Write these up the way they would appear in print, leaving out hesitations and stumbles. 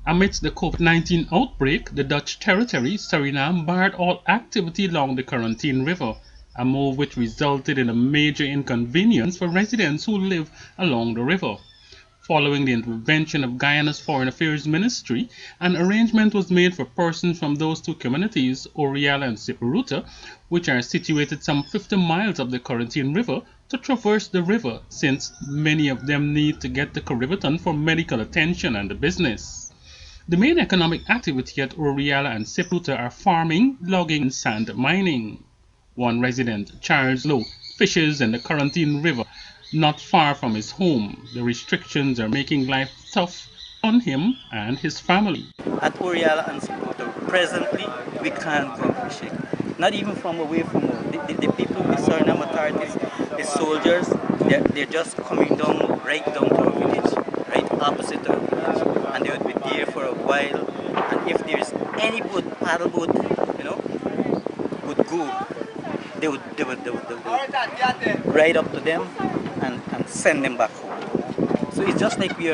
Amidst the COVID-19 outbreak, the Dutch territory, Suriname, barred all activity along the Corentyne River, a move which resulted in a major inconvenience for residents who live along the river. Following the intervention of Guyana's Foreign Affairs Ministry, an arrangement was made for persons from those two communities, Orealla and Siparuta, which are situated some 50 miles up the Corentyne River, to traverse the river, since many of them need to get to Corentyne for medical attention and business. The main economic activity at Orealla and Siparuta are farming, logging, and sand mining. One resident, Charles Lowe, fishes in the Corentyne River not far from his home. The restrictions are making life tough on him and his family. At Orealla and Siparuta, presently we can't go fishing. Not even from away from home. The people, the Suriname authorities, the soldiers, they're just coming down, right down to our village, right opposite our village. And they would be there for a while. And if there's any boat, paddle boat, would go, they would ride up to them and send them back home. So it's just like we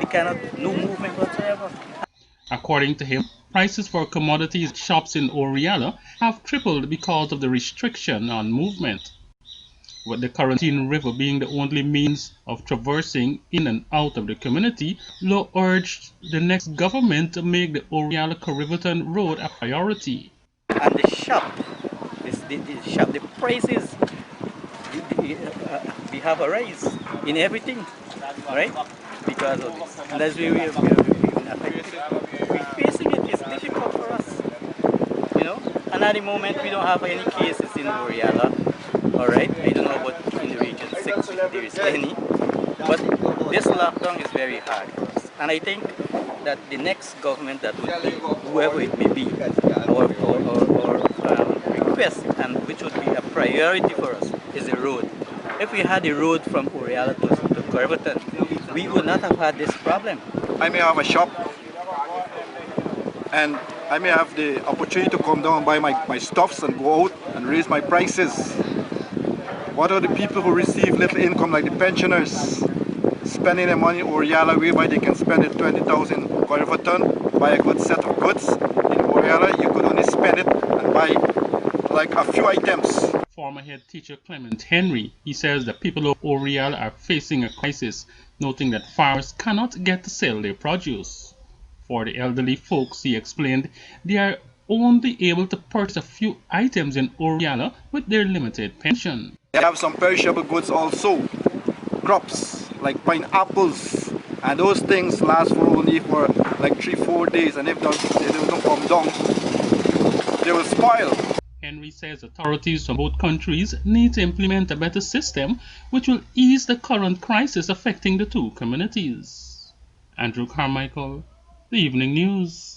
cannot, no movement whatsoever. According to him, prices for commodities at shops in Orealla have tripled because of the restriction on movement. With the Corentyne River being the only means of traversing in and out of the community, Lowe urged the next government to make the Orealla-Corentyne Road a priority. And the shop, the prices, we have a rise in everything, right? Because of this. And as we are facing it, it's difficult for us, And at the moment, we don't have any cases in Orealla, all right? I don't know about in the region 6 if there is any, but this lockdown is very hard for us. And I think that the next government that would be, whoever it may be, our request, and which would be a priority for us, is a road. If we had a road from Orealla to Corentyne, we would not have had this problem. I may have a shop and I may have the opportunity to come down and buy my stuffs and go out and raise my prices. What are the people who receive little income, like the pensioners, spending their money in Orealla whereby they can spend it 20,000 Corentyne, buy a good set of goods? In Orealla you could only spend it and buy like a few items. Former head teacher Clement Henry, he says the people of Orealla are facing a crisis, noting that farmers cannot get to sell their produce. For the elderly folks, he explained, they are only able to purchase a few items in Orealla with their limited pension. They have some perishable goods also, crops like pineapples, and those things last for only for like 3-4 days, and if they don't come down, they will spoil. Henry says authorities from both countries need to implement a better system which will ease the current crisis affecting the two communities. Andrew Carmichael, The Evening News.